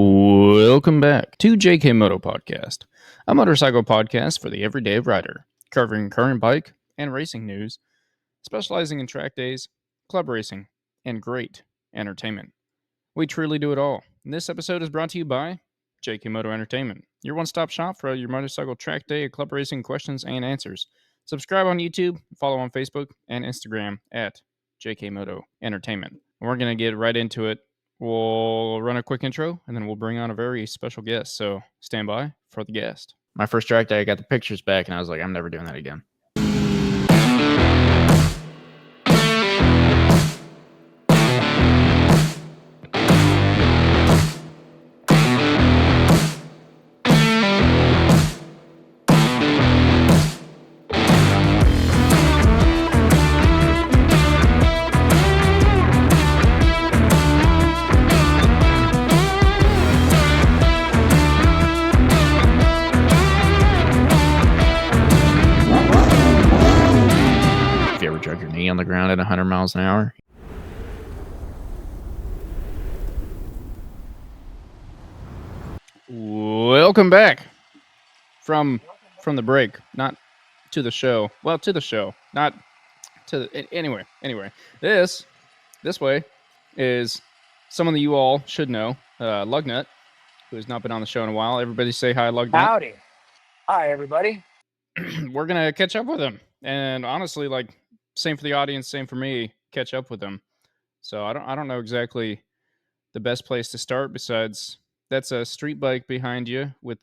Welcome back to JKMoto Podcast, a motorcycle podcast for the everyday rider, covering current bike and racing news, specializing in track days, club racing, and great entertainment. We truly do it all. And this episode is brought to you by JKMoto Entertainment, your one-stop shop for your motorcycle track day, club racing questions and answers. Subscribe on YouTube, follow on Facebook and Instagram at JKMoto Entertainment. We're going to get right into it. We'll run a quick intro, and then we'll bring on a very special guest. So stand by for the guest. My first track day, I got the pictures back, and I was like, I'm never doing that again. On the ground at 100 miles an hour. Welcome back from the break, not to the show. Well, to the show, not to the, anyway. This way is someone that you all should know, Lugnut, who has not been on the show in a while. Everybody say hi, Lugnut. Howdy. Hi, everybody. We're gonna catch up with him, and honestly, like, same for the audience, same for me, catch up with him. So I don't know exactly the best place to start, besides that's a street bike behind you with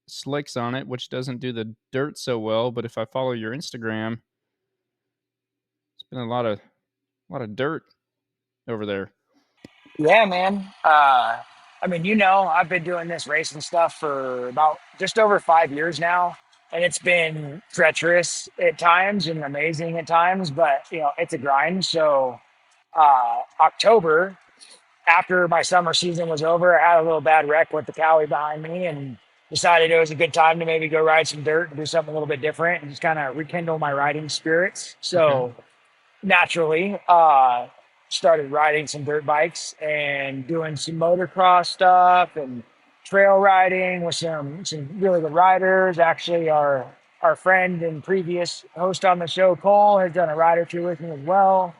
slicks on it, which doesn't do the dirt so well. But if I follow your Instagram, it's been a lot of dirt over there. Yeah, man. I've been doing this racing stuff for about just over 5 years now. And it's been treacherous at times and amazing at times, but it's a grind. So October, after my summer season was over, I had a little bad wreck with the Cowie behind me and decided it was a good time to maybe go ride some dirt and do something a little bit different and just kind of rekindle my riding spirits. So naturally, started riding some dirt bikes and doing some motocross stuff and trail riding with some really good riders. Actually, our friend and previous host on the show, Cole, has done a ride or two with me as well.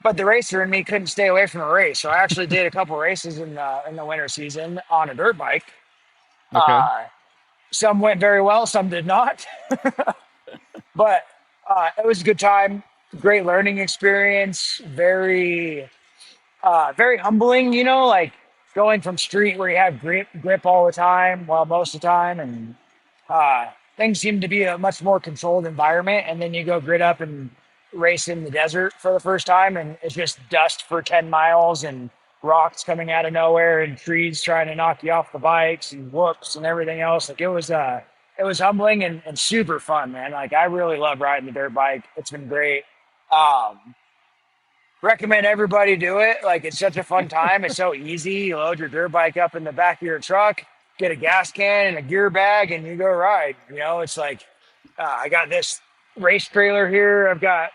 But the racer in me couldn't stay away from a race, so I actually did a couple races in the winter season on a dirt bike. Okay. Some went very well, some did not. But it was a good time. Great learning experience. Very humbling, like going from street where you have grip all the time, well, most of the time, and things seem to be a much more controlled environment. And then you go grid up and race in the desert for the first time, and it's just dust for 10 miles and rocks coming out of nowhere and trees trying to knock you off the bikes and whoops and everything else. Like it was humbling and super fun, man. Like I really love riding the dirt bike. It's been great. Recommend everybody do it. Like it's such a fun time. It's so easy. You load your dirt bike up in the back of your truck, get a gas can and a gear bag, and you go ride. It's like I got this race trailer here. I've got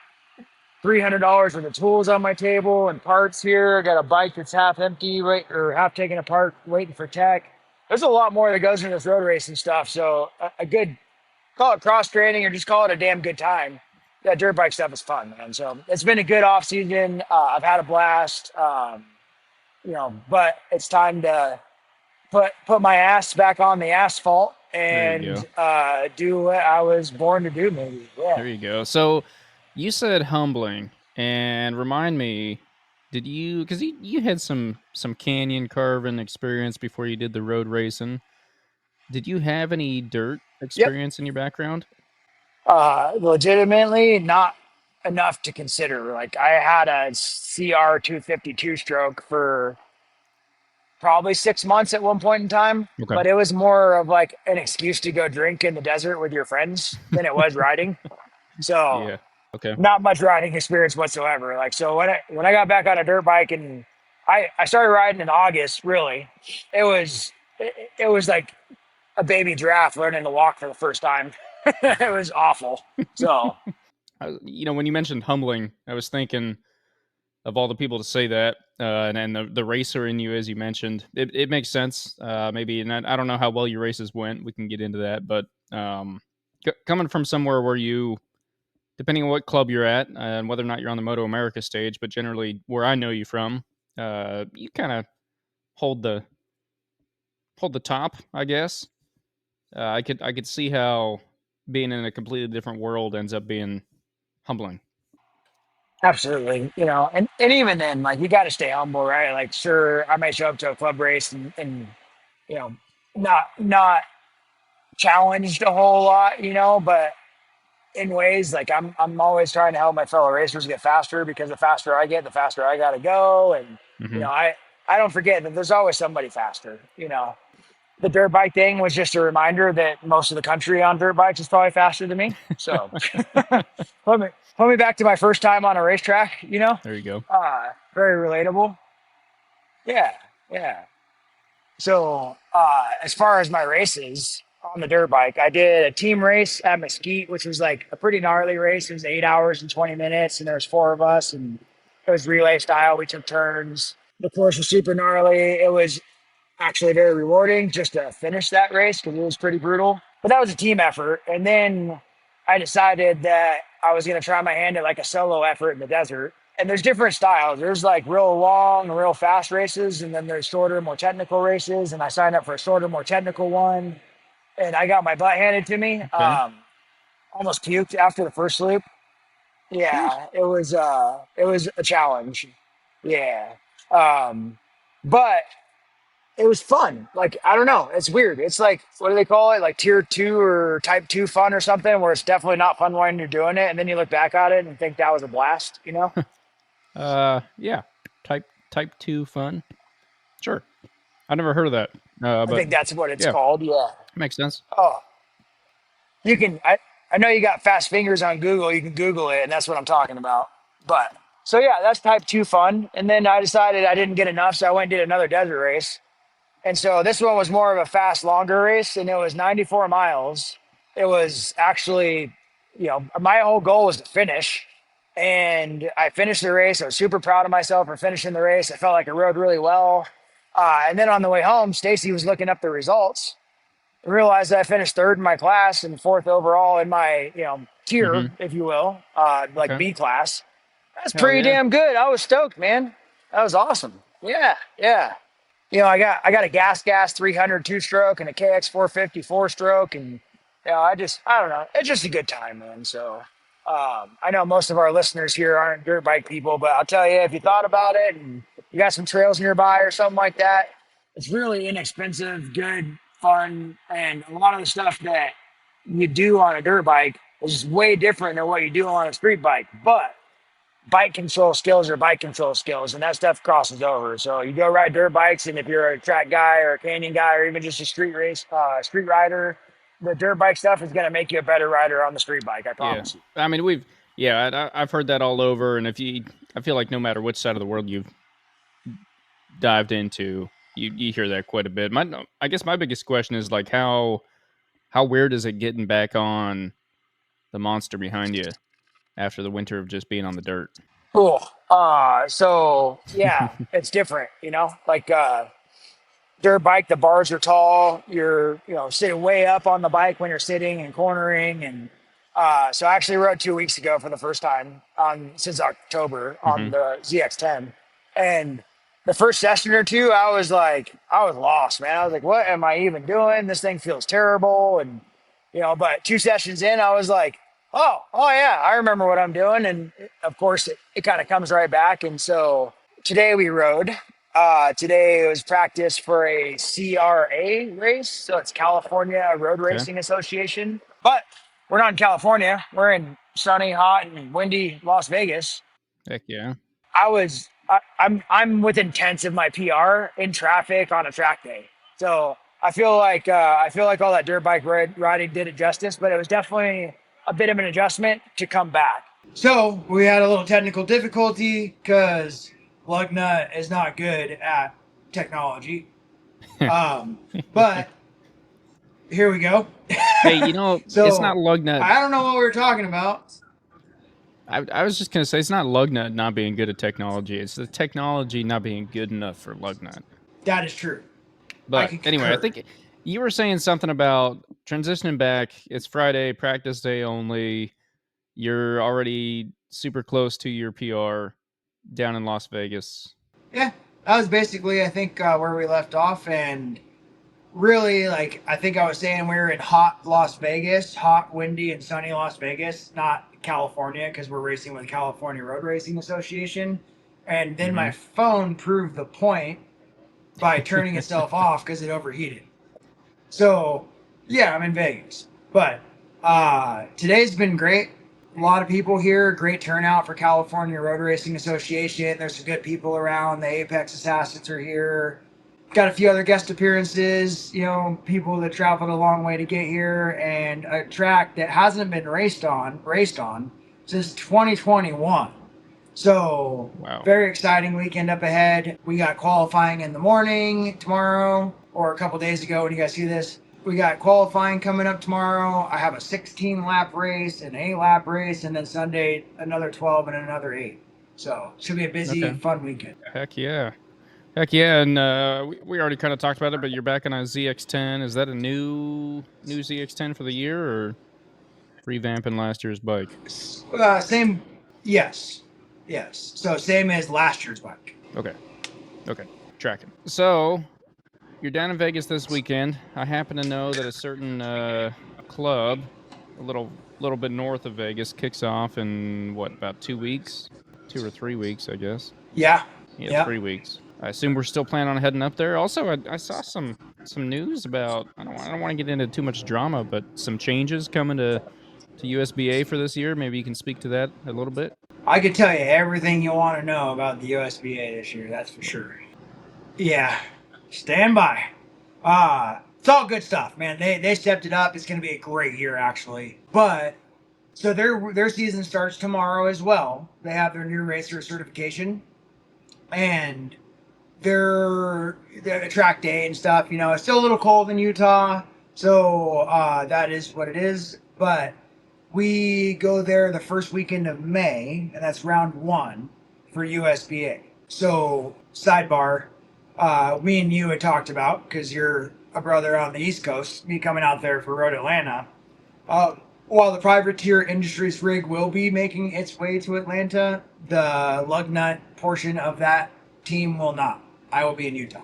$300 worth of tools on my table and parts here. I got a bike that's half empty, right, or half taken apart, waiting for tech. There's a lot more that goes into this road racing stuff. So a good, call it cross training or just call it a damn good time. That dirt bike stuff is fun, man. So it's been a good off season. I've had a blast. But it's time to put my ass back on the asphalt and do what I was born to do, maybe. Yeah. There you go. So you said humbling, and remind me, did you, because you had some canyon carving experience before you did the road racing. Did you have any dirt experience in your background? Legitimately not enough to consider. Like I had a CR 252 stroke for probably 6 months at one point in time, but it was more of like an excuse to go drink in the desert with your friends than it was riding. So not much riding experience whatsoever. Like, so when I got back on a dirt bike and I started riding in August, really, it was like a baby giraffe learning to walk for the first time. It was awful. So, when you mentioned humbling, I was thinking of all the people to say that, and the racer in you, as you mentioned, it makes sense. Maybe, and I don't know how well your races went. We can get into that, but coming from somewhere where you, depending on what club you're at and whether or not you're on the Moto America stage, but generally where I know you from, you kind of hold the top, I guess. I could see how being in a completely different world ends up being humbling. Absolutely. And even then, like, you got to stay humble, right? Like, sure, I might show up to a club race and you know, not challenged a whole lot, but in ways like I'm always trying to help my fellow racers get faster, because the faster I get, the faster I got to go. And you Hmm. know, I I don't forget that there's always somebody faster. The dirt bike thing was just a reminder that most of the country on dirt bikes is probably faster than me. So put me put me back to my first time on a racetrack. There you go. Very relatable. Yeah, yeah. So, as far as my races on the dirt bike, I did a team race at Mesquite, which was like a pretty gnarly race. It was 8 hours and 20 minutes, and there was four of us, and it was relay style. We took turns. The course was super gnarly. It was actually very rewarding just to finish that race because it was pretty brutal. But that was a team effort. And then I decided that I was going to try my hand at like a solo effort in the desert. And there's different styles. There's like real long, real fast races, and then there's shorter, more technical races. And I signed up for a shorter, more technical one, and I got my butt handed to me. Okay. Almost puked after the first loop. Sheesh. Yeah, it was a challenge. Yeah. Um, but it was fun. Like, I don't know, it's weird. It's like, what do they call it? Like tier two or type two fun or something, where it's definitely not fun when you're doing it, and then you look back at it and think that was a blast. Yeah. Type two fun. Sure. I never heard of that. I But think that's what it's yeah, called. Yeah. makes sense. Oh, you can. I know you got fast fingers on Google. You can Google it, and that's what I'm talking about. But so yeah, that's type two fun. And then I decided I didn't get enough, so I went and did another desert race. And so this one was more of a fast, longer race, and it was 94 miles. It was actually, my whole goal was to finish. And I finished the race. I was super proud of myself for finishing the race. I felt like I rode really well. And then on the way home, Stacy was looking up the results. I realized that I finished third in my class and fourth overall in my, tier, Hmm. if you will, like Okay. B class. That's Hell pretty yeah. damn good. I was stoked, man. That was awesome. Yeah, yeah. I got a gas 300 two-stroke and a KX 450 four-stroke, and I don't know. It's just a good time, man. So I know most of our listeners here aren't dirt bike people, but I'll tell you, if you thought about it and you got some trails nearby or something like that, it's really inexpensive, good, fun, and a lot of the stuff that you do on a dirt bike is way different than what you do on a street bike. But bike control skills are bike control skills, and that stuff crosses over. So you go ride dirt bikes, and if you're a track guy or a canyon guy or even just a street rider, the dirt bike stuff is going to make you a better rider on the street bike. I Yeah. promise you. I mean, I've heard that all over, and I feel like no matter which side of the world you've dived into, you hear that quite a bit. I guess my biggest question is like how weird is it getting back on the monster behind you after the winter of just being on the dirt? Cool. So yeah, it's different. Like dirt bike, the bars are tall. You're sitting way up on the bike when you're sitting and cornering. And so I actually rode 2 weeks ago for the first time on since October Hmm. on the ZX10. And the first session or two, I was lost, man. I was like, what am I even doing? This thing feels terrible. And but two sessions in, I was like, oh yeah, I remember what I'm doing. And of course, it kind of comes right back. And so today we rode. Today it was practice for a CRA race, so it's California Road Okay. Racing Association. But we're not in California. We're in sunny, hot, and windy Las Vegas. Heck yeah. I'm within tenths of my PR in traffic on a track day. So I feel like all that dirt bike riding did it justice, but it was definitely a bit of an adjustment to come back. So we had a little technical difficulty because Lugnut is not good at technology. But here we go. Hey, it's not So Lugnut. I don't know what we were talking about. I was just gonna say it's not Lugnut not being good at technology. It's the technology not being good enough for Lugnut. That is true. I But can anyway, I concur. think you were saying something about transitioning back. It's Friday, practice day only. You're already super close to your PR down in Las Vegas. Yeah, that was basically, I think, where we left off. And really, like, I think I was saying we were in hot Las Vegas, hot, windy, and sunny Las Vegas, not California, because we're racing with California Road Racing Association. And then my Mm-hmm. phone proved the point by turning itself off because it overheated. So, yeah, I'm in Vegas. But today's been great. A lot of people here. Great turnout for California Road Racing Association. There's some good people around. The Apex Assassins are here. Got a few other guest appearances. You know, people that traveled a long way to get here, and a track that hasn't been raced on since 2021. So, Wow. very exciting weekend up ahead. We got qualifying in the morning tomorrow, or a couple days ago when you guys see this. We got qualifying coming up tomorrow. I have a 16 lap race, an 8 lap race, and then Sunday another 12 and another 8. So, should be a busy, Okay. fun weekend. Heck yeah. Heck yeah. And we already kind of talked about it, but you're back on a ZX10. Is that a new ZX10 for the year or revamping last year's bike? Same, yes. Yes. So, same as last year's bike. Okay. Okay. Tracking. So you're down in Vegas this weekend. I happen to know that a certain club, a little bit north of Vegas, kicks off in what, about 2 weeks, 2 or 3 weeks, I guess. Yeah. Yeah, Yeah. 3 weeks. I assume we're still planning on heading up there. Also, I saw some news about I don't want to get into too much drama, but some changes coming to USBA for this year. Maybe you can speak to that a little bit. I could tell you everything you want to know about the USBA this year, that's for sure. Yeah, stand by. It's all good stuff, man. They stepped it up. It's going to be a great year, actually. But so their season starts tomorrow as well. They have their new racer certification, and their track day and stuff. You know, it's still a little cold in Utah, so that is what it is. But we go there the first weekend of May, and that's round one for USBA. So, sidebar, me and you had talked about, because you're a brother on the East Coast, me coming out there for Road Atlanta. Uh, while the privateer industries rig will be making its way to Atlanta, the Lugnut portion of that team will not. I will be in Utah.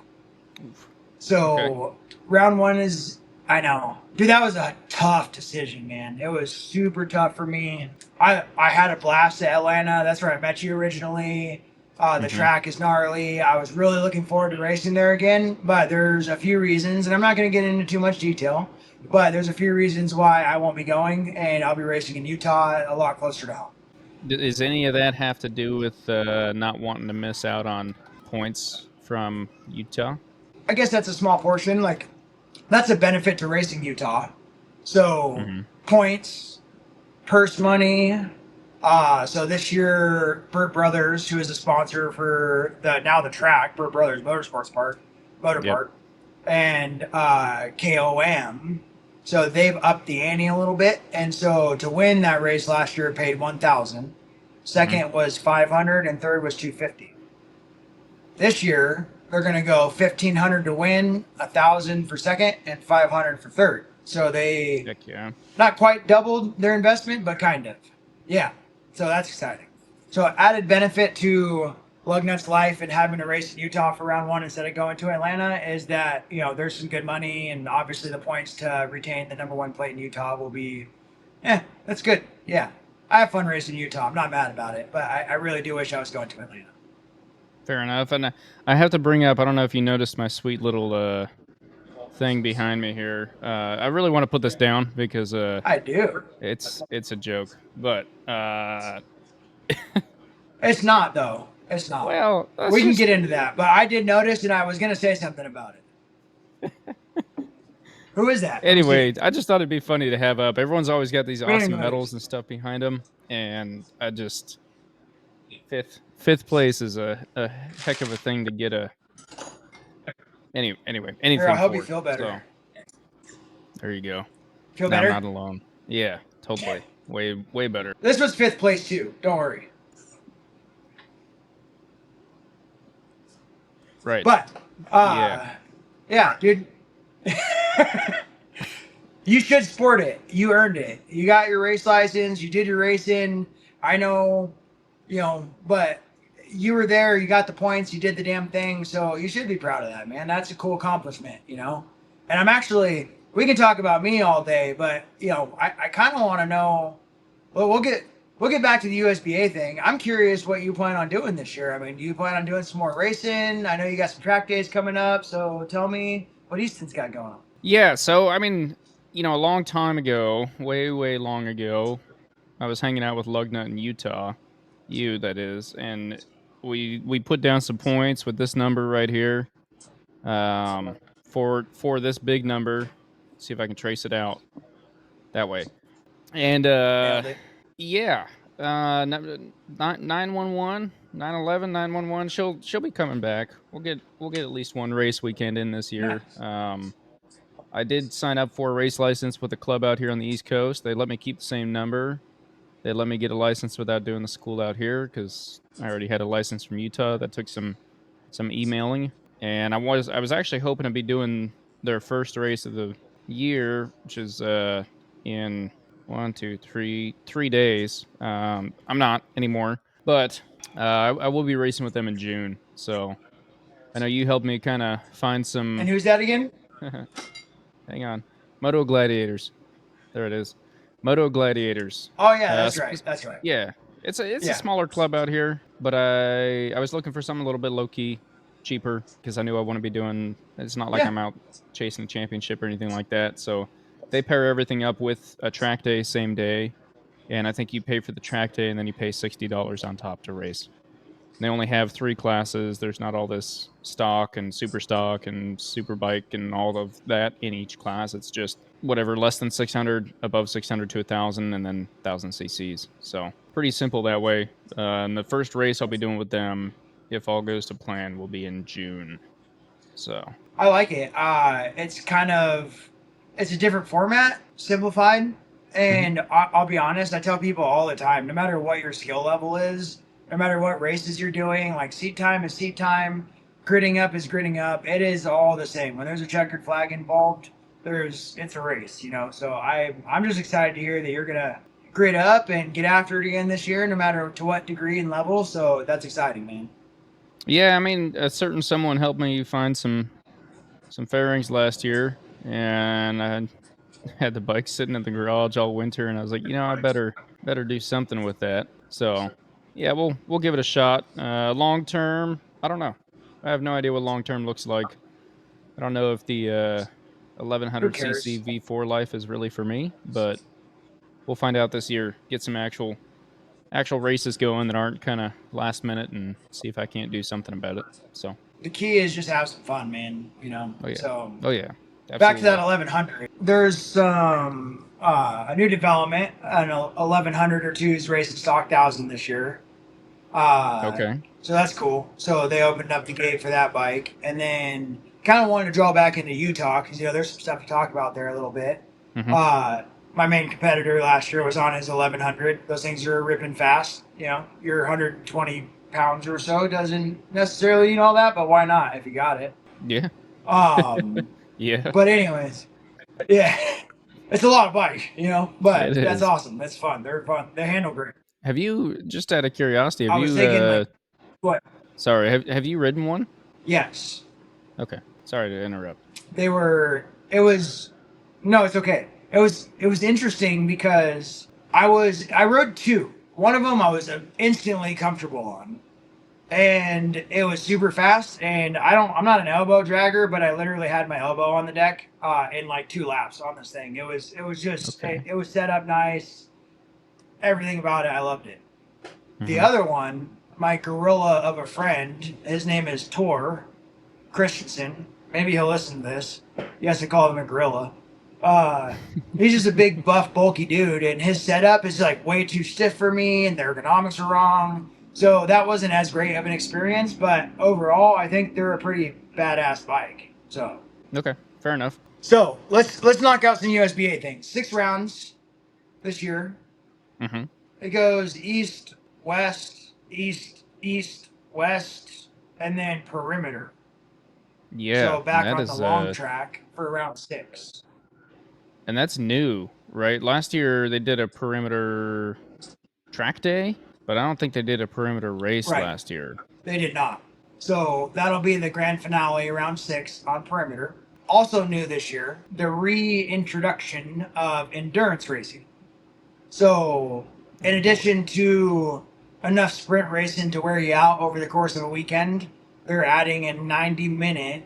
Oof. Okay. So round one is, I know, dude. That was a tough decision, man. It was super tough for me. I had a blast at Atlanta. That's where I met you originally. The Mm-hmm. track is gnarly. I was really looking forward to racing there again, but there's a few reasons, and I'm not going to get into too much detail. But there's a few reasons why I won't be going, and I'll be racing in Utah, a lot closer to home. Does any of that have to do with not wanting to miss out on points from Utah? I guess that's a small portion. Like, that's a benefit to racing Utah. So Mm-hmm. points, purse money. So this year, Burt Brothers, who is the sponsor for the track, Burt Brothers Motorsports Park, Motor Yep. Park, and KOM. So they've upped the ante a little bit, and so to win that race last year, it paid 1,000. Mm-hmm. Second was 500, and third was 250. This year, they're going to go 1,500 to win, 1,000 for second, and 500 for third. So they Heck yeah. not quite doubled their investment, but kind of. Yeah. So that's exciting. So added benefit to Lugnut's life and having to race in Utah for round one instead of going to Atlanta is that, you know, there's some good money, and obviously the points to retain the number one plate in Utah will be, that's good. Yeah. I have fun racing in Utah. I'm not mad about it, but I really do wish I was going to Atlanta. Fair enough. And I have to bring up, I don't know if you noticed my sweet little thing behind me here. I really want to put this down because I do. it's a joke. But It's not, though. It's not. well, that's We can just get into that, but I did notice, and I was going to say something about it. Who is that? Let me see. anyway. I just thought it'd be funny to have up. Everyone's always got these We don't awesome even medals and stuff behind them, and I just fifth place is a heck of a thing to get a anyway Here, anything I hope for you it. feel better. So there you go. Feel Now I'm better? not alone. Yeah, totally. way better. This was 5th place too. Don't worry. Right. But yeah, dude. You should sport it. You earned it. You got your race license. You did your racing. I know, but you were there. You got the points. You did the damn thing. So you should be proud of that, man. That's a cool accomplishment, And I'm actually, we can talk about me all day, but I kind of want to know. Well, we'll get back to the USBA thing. I'm curious what you plan on doing this year. I mean, do you plan on doing some more racing? I know you got some track days coming up. So tell me what Easton's got going on. Yeah. So I mean, a long time ago, way long ago, I was hanging out with Lugnut in Utah. That is, and we put down some points with this number right here. For this big number, see if I can trace it out that way. And Nailed it. yeah, 911, 911, 911. She'll be coming back. We'll get at least one race weekend in this year. Nice. I did sign up for a race license with a club out here on the East Coast. They let me keep the same number. They let me get a license without doing the school out here because I already had a license from Utah. That took some emailing, and I was actually hoping to be doing their first race of the year, which is in 3 days. I'm not anymore, but I will be racing with them in June. So I know you helped me kind of find some. And who's that again? Hang on, Moto Gladiators. There it is. Moto Gladiators. Oh yeah, that's right. That's right. Yeah, it's a smaller club out here, but I was looking for something a little bit low key, cheaper, because I knew I want to be doing. It's not like I'm out chasing a championship or anything like that. So they pair everything up with a track day same day, and I think you pay for the track day and then you pay $60 on top to race. They only have 3 classes. There's not all this stock and super bike and all of that in each class. It's just whatever, less than 600, above 600 to 1,000, and then 1,000 cc's. So pretty simple that way. And the first race I'll be doing with them, if all goes to plan, will be in June. So I like it. It's a different format, simplified. And I'll be honest, I tell people all the time, no matter what your skill level is, no matter what races you're doing, like seat time is seat time, gridding up is gridding up. It is all the same. When there's a checkered flag involved, it's a race, So I'm just excited to hear that you're gonna grid up and get after it again this year, no matter to what degree and level. So that's exciting, man. Yeah, I mean, a certain someone helped me find some fairings last year, and I had the bike sitting in the garage all winter, and I was like, I better do something with that. So yeah, we'll give it a shot. Long term, I don't know. I have no idea what long term looks like. I don't know if the 1100cc V4 life is really for me, but we'll find out this year. Get some actual races going that aren't kind of last minute, and see if I can't do something about it. So the key is just have some fun, man. Oh yeah. So Absolutely. Back to that 1100. There's a new development. An 1100 or 2's racing stock 1,000 this year. Okay. So that's cool. So they opened up the gate for that bike, and then kind of wanted to draw back into Utah because there's some stuff to talk about there a little bit. Mm-hmm. My main competitor last year was on his 1100. Those things are ripping fast. Your 120 pounds or so doesn't necessarily need all that, but why not if you got it? Yeah. Yeah. But anyways, yeah, it's a lot of bike, but that's awesome. That's fun. They're fun. They handle great. Have you, just out of curiosity, I was thinking, what? Sorry, have you ridden one? Yes. Okay. Sorry to interrupt. No, it's okay. It was interesting because I rode 2. One of them I was instantly comfortable on. And it was super fast, and I'm not an elbow dragger, but I literally had my elbow on the deck in like 2 laps on this thing. It was just it was set up nice. Everything about it, I loved it. Mm-hmm. The other one, my gorilla of a friend, his name is Tor Christensen. Maybe he'll listen to this. He has to call him a gorilla. He's just a big, buff, bulky dude, and his setup is like way too stiff for me, and the ergonomics are wrong. So that wasn't as great of an experience, but overall, I think they're a pretty badass bike. So okay, fair enough. So let's knock out some USBA things. 6 rounds this year. Mm-hmm. It goes east, west, east, west, and then perimeter. Yeah, So and back that on the is long track for round 6. and that's new, right? Last year they did a perimeter track day, but I don't think they did a perimeter race Right. last year. They did not. So that'll be the grand finale, round 6 on perimeter. Also new this year, the reintroduction of endurance racing. So in addition to enough sprint racing to wear you out over the course of a weekend, they're adding a 90-minute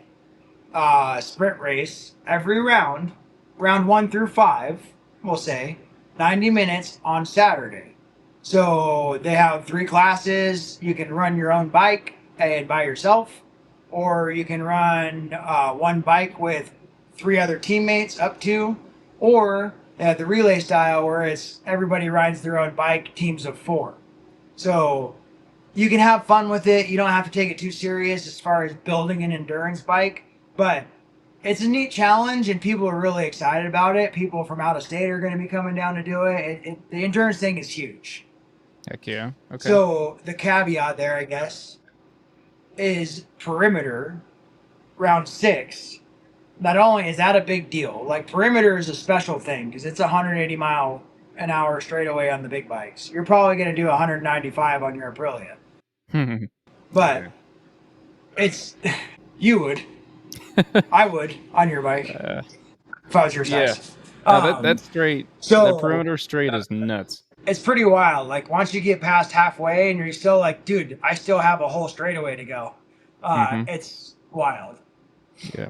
sprint race every round, round 1 through 5, we'll say, 90 minutes on Saturday. So they have 3 classes. You can run your own bike and by yourself, or you can run one bike with 3 other teammates up to, or they have the relay style where it's everybody rides their own bike, teams of 4. So you can have fun with it. You don't have to take it too serious as far as building an endurance bike, but it's a neat challenge and people are really excited about it. People from out of state are going to be coming down to do it. The endurance thing is huge. Heck yeah. Okay. So the caveat there, I guess, is perimeter round 6. Not only is that a big deal, like perimeter is a special thing because it's 180-mile-an-hour straightaway on the big bikes. You're probably going to do 195 on your Aprilia. But Okay. it's you would, I would on your bike if I was your Yeah. size. That straight, So that perimeter straight is nuts. it's pretty wild. Like once you get past halfway and you're still like, dude, I still have a whole straightaway to go. It's wild. Yeah.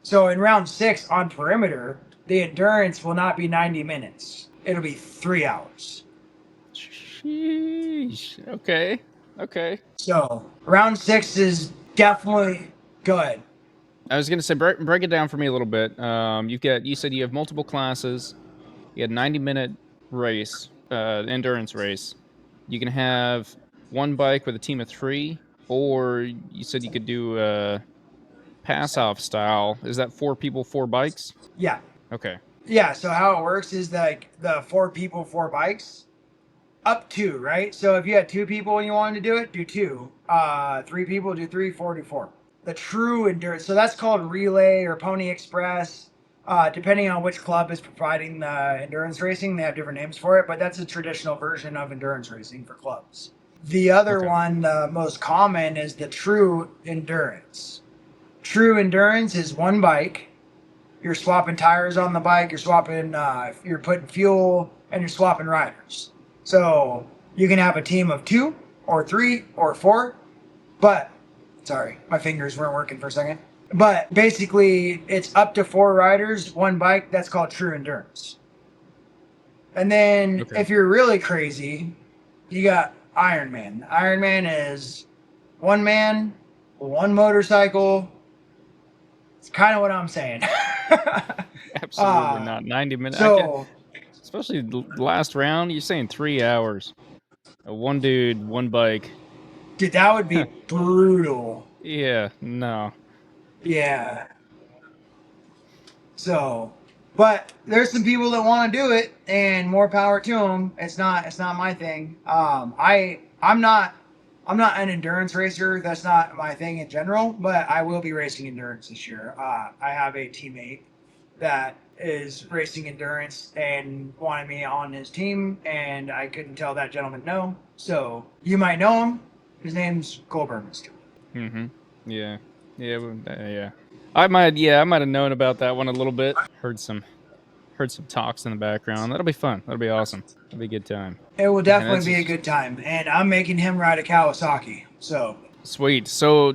So in round 6 on perimeter, the endurance will not be 90 minutes. It'll be 3 hours. Sheesh. Okay. Okay. So round 6 is definitely good. I was gonna say break it down for me a little bit. You said you have multiple classes. You had 90-minute race, endurance race. You can have one bike with a team of 3, or you said you could do a pass off style. Is that 4 people, 4 bikes? Yeah. Okay. Yeah. So how it works is like the 4 people, 4 bikes. Up to, right? So if you had 2 people and you wanted to do it, do 2. 3 people, do 3, 4, do 4. The true endurance. So that's called relay or pony express. Depending on which club is providing the endurance racing, they have different names for it, but that's a traditional version of endurance racing for clubs. The other Okay. one, the most common, is the true endurance. True endurance is one bike. You're swapping tires on the bike. You're swapping. You're putting fuel, and you're swapping riders. So you can have a team of 2 or 3 or 4, but sorry, my fingers weren't working for a second. But basically, it's up to 4 riders, one bike. That's called true endurance. And then Okay. if you're really crazy, you got Ironman. Ironman is one man, one motorcycle. It's kind of what I'm saying. Absolutely not 90 minutes. So Especially the last round. You're saying 3 hours. One dude, one bike. dude, that would be brutal. Yeah. No. Yeah. So, but there's some people that want to do it, and more power to them. It's not my thing. I'm not an endurance racer. That's not my thing in general. But I will be racing endurance this year. I have a teammate that is racing endurance and wanted me on his team, and I couldn't tell that gentleman no. So you might know him. His name's Cole Burmester. Mm-hmm. Yeah. Yeah. Yeah. I might have known about that one a little bit. Heard some talks in the background. That'll be fun. That'll be awesome. That'll be a good time. It will And definitely that's be a good time, and I'm making him ride a Kawasaki. So sweet. So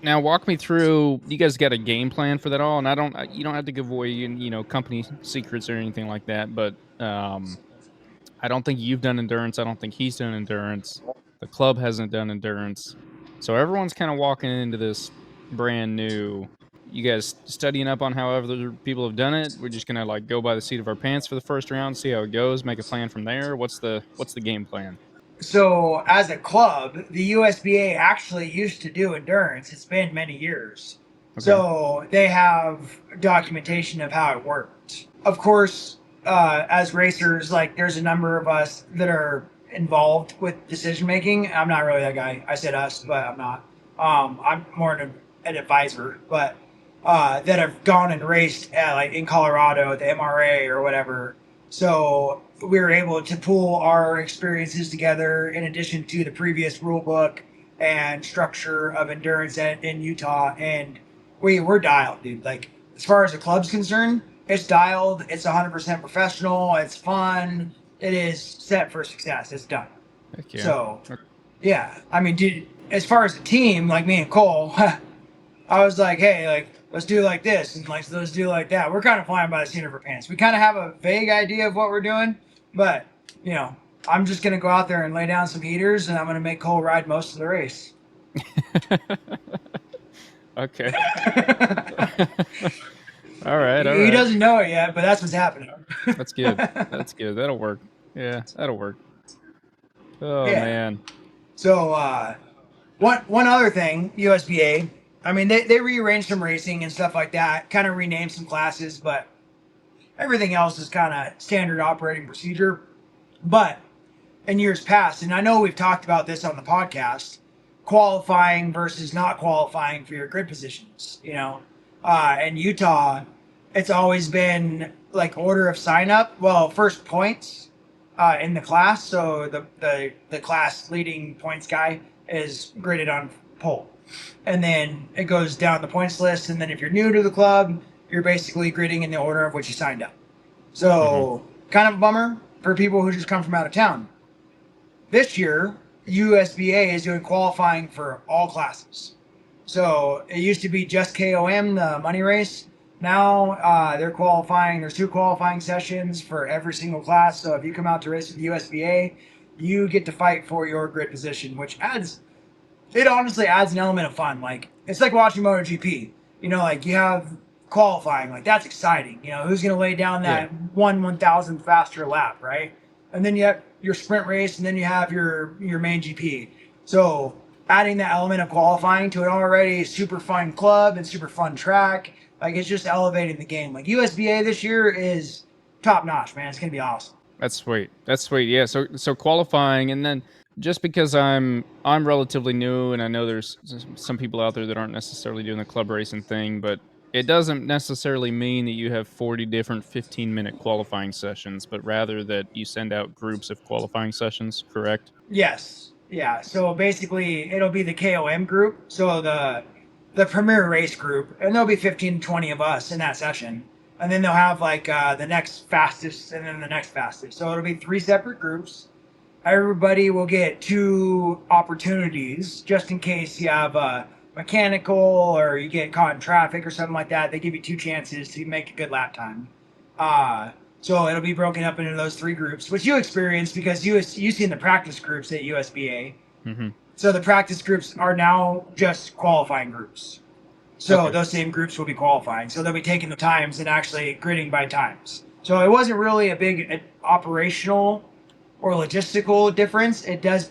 now walk me through. You guys got a game plan for that all? And you don't have to give away company secrets or anything like that. But I don't think you've done endurance. I don't think he's done endurance. The club hasn't done endurance. So everyone's kind of walking into this brand new. You guys studying up on how other people have done it? We're just gonna like go by the seat of our pants for the first round, see how it goes, make a plan from there. What's the game plan? So, as a club, the USBA actually used to do endurance. It's been many years. Okay. So, they have documentation of how it worked. Of course, as racers, like there's a number of us that are involved with decision making. I'm not really that guy. I said us, but I'm not. I'm more an advisor, but that have gone and raced at, like in Colorado at the MRA or whatever. So we were able to pool our experiences together in addition to the previous rule book and structure of endurance in Utah, and we're dialed, dude. Like as far as the club's concerned, it's dialed. It's 100% professional. It's fun. It is set for success. It's done. Heck yeah. So, yeah. I mean, dude, as far as a team, like me and Cole, I was like, hey, like, let's do like this and like, let's do like that. We're kind of flying by the seat of our pants. We kind of have a vague idea of what we're doing, but, you know, I'm just going to go out there and lay down some heaters and I'm going to make Cole ride most of the race. Okay. All right. He doesn't know it yet, but that's what's happening. That's good. That's good. That'll work. Yeah, that'll work. Oh, Yeah. man. So, one other thing, USBA, I mean, they rearranged some racing and stuff like that, kind of renamed some classes, but everything else is kind of standard operating procedure. But in years past, and I know we've talked about this on the podcast, qualifying versus not qualifying for your grid positions, you know. In Utah, it's always been like order of sign up. Well, first points in the class. So the class leading points guy is graded on pole. And then it goes down the points list. And then if you're new to the club, you're basically grading in the order of which you signed up. So kind of a bummer for people who just come from out of town. This year, USBA is doing qualifying for all classes. So it used to be just KOM, the money race. Now they're qualifying. There's 2 qualifying sessions for every single class. So if you come out to race with the USBA, you get to fight for your grid position, which honestly adds an element of fun. Like it's like watching MotoGP. You know, like you have qualifying. Like that's exciting. You know, who's going to lay down that 1/1000th faster lap, right? And then you have your sprint race, and then you have your main GP. So adding that element of qualifying to an already super fun club and super fun track, like it's just elevating the game. Like USBA this year is top notch, man. It's gonna be awesome. That's sweet. That's sweet. Yeah. So qualifying, and then just because I'm relatively new, and I know there's some people out there that aren't necessarily doing the club racing thing, but it doesn't necessarily mean that you have 40 different 15-minute qualifying sessions, but rather that you send out groups of qualifying sessions, correct? Yes. Yeah. So basically, it'll be the KOM group. So the premier race group, and there'll be 15 to 20 of us in that session. And then they'll have like the next fastest and then the next fastest. So it'll be 3 separate groups. Everybody will get 2 opportunities just in case you have a mechanical or you get caught in traffic or something like that. They give you 2 chances to make a good lap time. So it'll be broken up into those 3 groups, which you experience because you've seen the practice groups at USBA. Mm-hmm. So the practice groups are now just qualifying groups. So those same groups will be qualifying. So they'll be taking the times and actually gridding by times. So it wasn't really a big operational or logistical difference. It does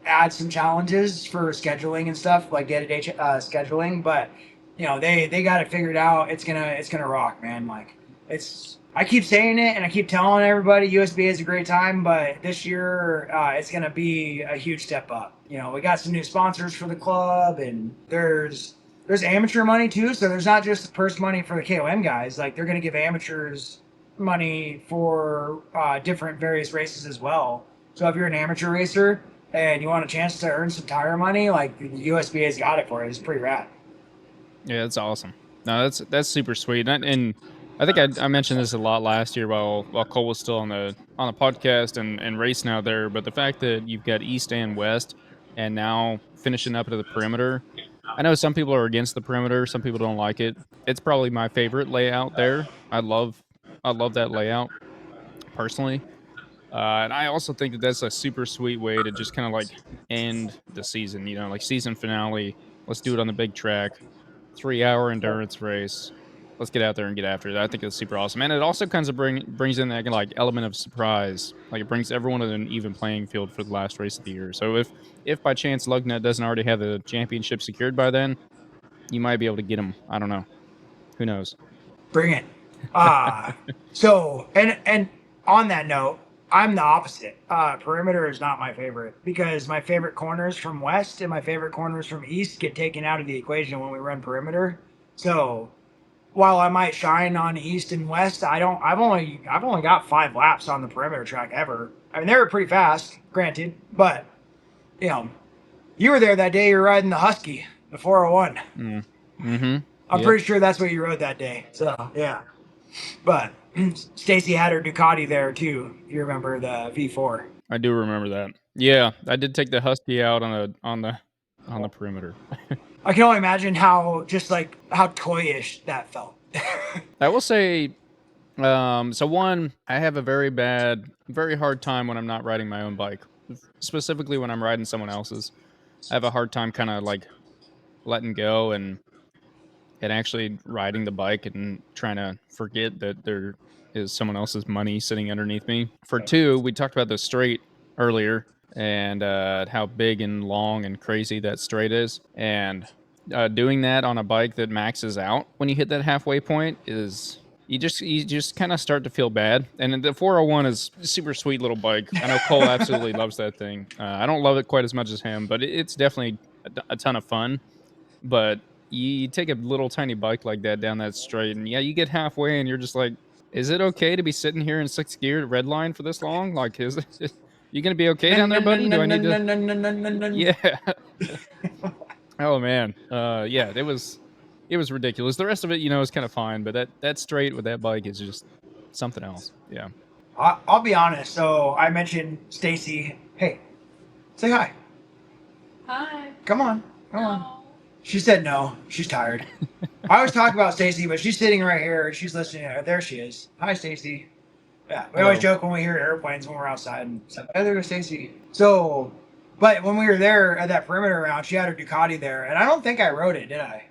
add some challenges for scheduling and stuff, like day-to-day scheduling. But you know, they got it figured out. It's gonna rock, man. Like I keep saying it and I keep telling everybody USBA is a great time, but this year it's gonna be a huge step up. You know, we got some new sponsors for the club, and there's amateur money too. So there's not just the purse money for the KOM guys. Like they're gonna give amateurs money for different various races as well. So if you're an amateur racer and you want a chance to earn some tire money, like the USBA's got it for you. It's pretty rad. Yeah, that's awesome. No, that's super sweet. And I think I mentioned this a lot last year while Cole was still on the podcast and racing out there. But the fact that you've got East and West, and now finishing up to the perimeter. I know some people are against the perimeter. Some people don't like it. It's probably my favorite layout there. I love that layout personally. And I also think that that's a super sweet way to just kind of like end the season. You know, like season finale. Let's do it on the big track. 3-hour endurance race. Let's get out there and get after it. I think it's super awesome, and it also kind of brings in that like element of surprise. Like it brings everyone to an even playing field for the last race of the year. So if by chance Lugnut doesn't already have the championship secured by then, you might be able to get him. I don't know. Who knows? Bring it. So and on that note, I'm the opposite. Perimeter is not my favorite because my favorite corners from west and my favorite corners from east get taken out of the equation when we run perimeter. So while I might shine on east and west, I don't. I've only got 5 laps on the perimeter track ever. I mean, they were pretty fast, granted, but you know, you were there that day. You're riding the Husky, the 401. I'm pretty sure that's what you rode that day. So yeah, but Stacy had her Ducati there too. If you remember the V4. I do remember that. Yeah, I did take the Husky out on the perimeter. I can only imagine how toyish that felt. I will say, so one, I have a very hard time when I'm not riding my own bike. Specifically when I'm riding someone else's. I have a hard time kind of like letting go and actually riding the bike and trying to forget that there is someone else's money sitting underneath me. For two, we talked about the straight earlier and how big and long and crazy that straight is. And doing that on a bike that maxes out when you hit that halfway point is you just kind of start to feel bad. And the 401 is a super sweet little bike. I know Cole absolutely loves that thing. I don't love it quite as much as him, but it's definitely a ton of fun. But you take a little tiny bike like that down that straight, and yeah, you get halfway, and you're just like, "Is it okay to be sitting here in 6th gear red line for this long? Like, is it, you gonna be okay down there, buddy? Do I need to?" Yeah. Oh man. Yeah. It was ridiculous. The rest of it, is kind of fine, but that straight with that bike is just something else. Yeah. I'll be honest. So I mentioned Stacy. Hey, say hi. Hi. Come on. She said no. She's tired. I always talk about Stacy, but she's sitting right here. She's listening. There she is. Hi, Stacy. Yeah, we always joke when we hear airplanes when we're outside. And so, oh, there goes Stacy. So, but when we were there at that perimeter round, she had her Ducati there, and I don't think I rode it, did I?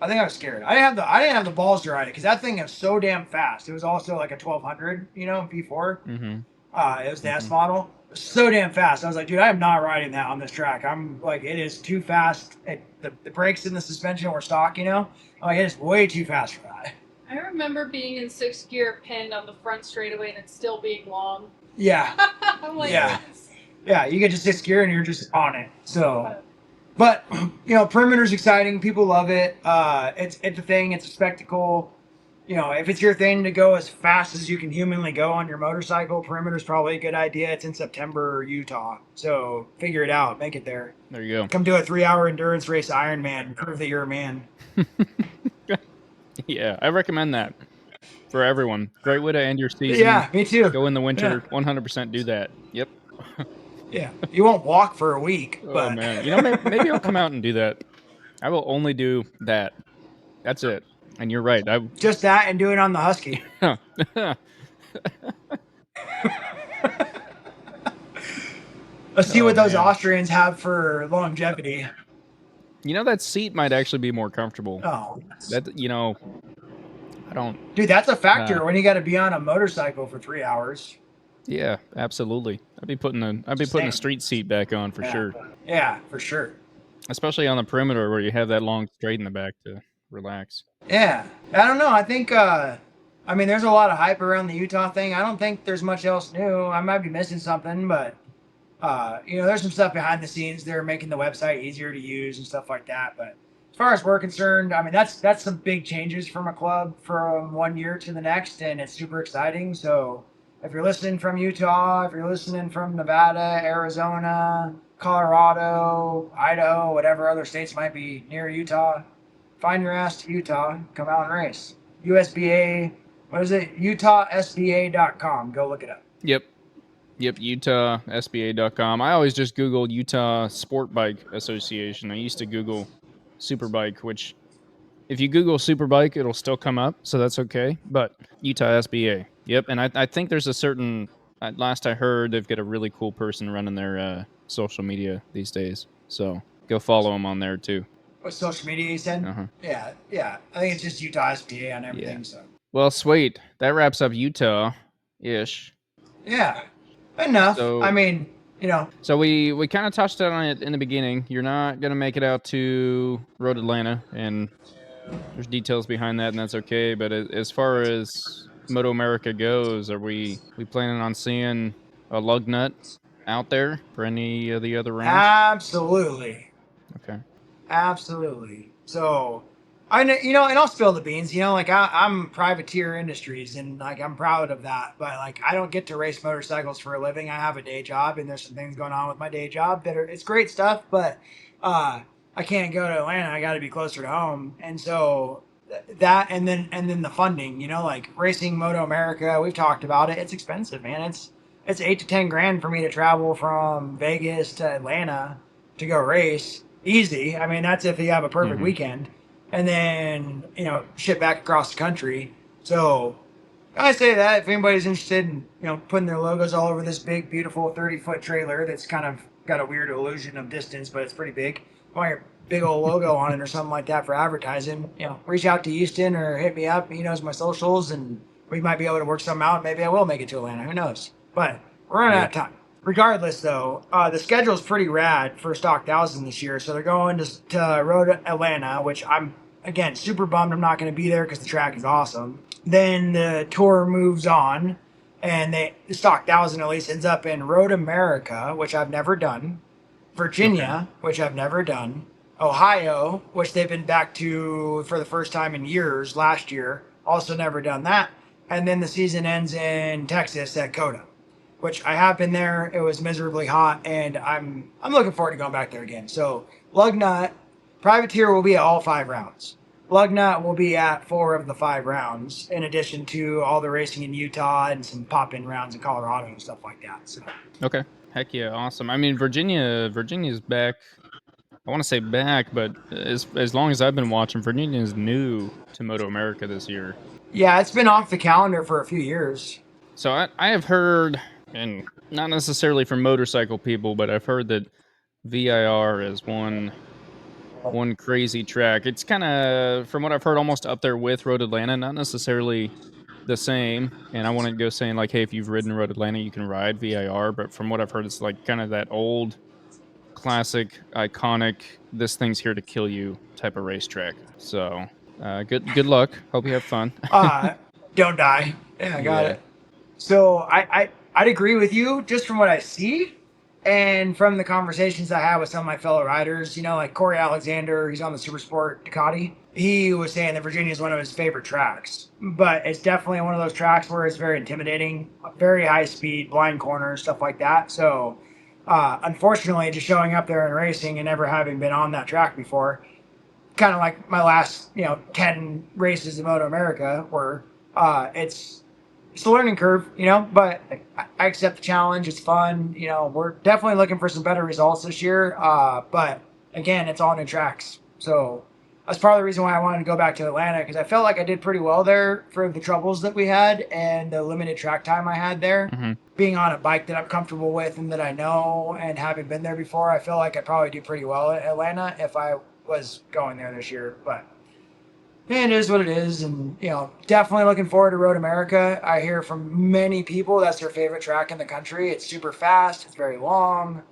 I think I was scared. I didn't have the balls to ride it because that thing is so damn fast. It was also like a 1200, V4. It was the S model. It was so damn fast. I was like, dude, I am not riding that on this track. I'm like, it is too fast. The brakes and the suspension were stock, I'm like, it is way too fast for that. I remember being in 6th gear pinned on the front straightaway and it still being long. Yeah. I'm like, yeah. Yeah, you get to 6th gear and you're just on it. So, but, perimeter's exciting. People love it. It's a thing. It's a spectacle. If it's your thing to go as fast as you can humanly go on your motorcycle, perimeter's probably a good idea. It's in September, Utah. So figure it out. Make it there. There you go. Come do a 3-hour endurance race Ironman. Prove that you're a man. Yeah, I recommend that for everyone. Great way to end your season. Yeah, me too. Go in the winter. 100% do that. Yep. Yeah, you won't walk for a week. But... Oh man, maybe I'll come out and do that. I will only do that. That's it. And you're right. Just that and do it on the Husky. Let's see what those Austrians have for longevity. That seat might actually be more comfortable. Oh. That I don't. Dude, that's a factor when you got to be on a motorcycle for 3 hours. Yeah, absolutely. I'd be putting a street seat back on for sure. Yeah, for sure. Especially on the perimeter where you have that long straight in the back to relax. Yeah, I don't know. I think, there's a lot of hype around the Utah thing. I don't think there's much else new. I might be missing something, but, there's some stuff behind the scenes. They're making the website easier to use and stuff like that. But as far as we're concerned, that's some big changes from a club from one year to the next, and it's super exciting. So if you're listening from Utah, if you're listening from Nevada, Arizona, Colorado, Idaho, whatever other states might be near Utah, find your ass to Utah, come out and race. USBA, what is it? UtahSBA.com. Go look it up. Yep, UtahSBA.com. I always just Google Utah Sport Bike Association. I used to Google Superbike, which if you Google Superbike, it'll still come up, so that's okay. But Utah SBA. Yep, and I think there's a certain, last I heard, they've got a really cool person running their social media these days. So go follow them on there too. What social media you said? Uh-huh. Yeah. I think it's just Utah SBA on everything. Yeah. So. Well, sweet. That wraps up Utah-ish. Yeah, enough. So, So we kind of touched on it in the beginning. You're not going to make it out to Road Atlanta, and there's details behind that, and that's okay. But as far as Moto America goes, are we planning on seeing a Lugnut out there for any of the other rounds? Absolutely. Okay. Absolutely. So, I know, and I'll spill the beans. Like I'm privateer industries, and like I'm proud of that. But like I don't get to race motorcycles for a living. I have a day job, and there's some things going on with my day job that it's great stuff. But uh, I can't go to Atlanta. I got to be closer to home, and so that, and then the funding. Like racing Moto America. We've talked about it. It's expensive, man. It's 8 to 10 grand for me to travel from Vegas to Atlanta to go race. Easy. I mean, that's if you have a perfect Mm-hmm. weekend. And then, ship back across the country. So I say that if anybody's interested in, putting their logos all over this big, beautiful 30-foot trailer that's kind of got a weird illusion of distance, but it's pretty big. Want your big old logo on it or something like that for advertising, reach out to Houston or hit me up. He knows my socials, and we might be able to work something out. Maybe I will make it to Atlanta. Who knows? But we're running out of time. Regardless, though, the schedule's pretty rad for Stock 1000 this year. So they're going to Road Atlanta, which I'm, again, super bummed I'm not going to be there because the track is awesome. Then the tour moves on, and the Stock 1000 at least ends up in Road America, which I've never done, Virginia, which I've never done, Ohio, which they've been back to for the first time in years last year, also never done that. And then the season ends in Texas at Coda, which I have been there. It was miserably hot, and I'm looking forward to going back there again. So Lugnut, Privateer will be at all 5 rounds. Lugnut will be at 4 of the 5 rounds, in addition to all the racing in Utah and some pop-in rounds in Colorado and stuff like that. So Okay. Heck yeah, awesome. I mean, Virginia's back. I want to say back, but as long as I've been watching, Virginia is new to Moto America this year. yeah, it's been off the calendar for a few years. So I have heard, and not necessarily from motorcycle people, but I've heard that VIR is one crazy track. It's kind of, from what I've heard, almost up there with Road Atlanta. Not necessarily the same. And I want to go saying like, hey, if you've ridden Road Atlanta, you can ride VIR. But from what I've heard, it's like kind of that old, classic, iconic, this thing's here to kill you type of racetrack. So good luck. Hope you have fun. Don't die. Yeah, I got Yeah. it. So I'd agree with you just from what I see and from the conversations I had with some of my fellow riders. Like Corey Alexander, he's on the Super Sport Ducati. He was saying that Virginia is one of his favorite tracks, but it's definitely one of those tracks where it's very intimidating, very high speed, blind corners, stuff like that. So unfortunately, just showing up there and racing and never having been on that track before, kind of like my last 10 races in Moto America were, it's a learning curve, but I accept the challenge. It's fun. We're definitely looking for some better results this year. But again, it's all new tracks. So that's part of the reason why I wanted to go back to Atlanta, because I felt like I did pretty well there for the troubles that we had and the limited track time I had there. Mm-hmm. Being on a bike that I'm comfortable with and that I know and having been there before, I feel like I'd probably do pretty well at Atlanta if I was going there this year. But it is what it is, and definitely looking forward to Road America. I hear from many people that's their favorite track in the country. It's super fast. It's very long.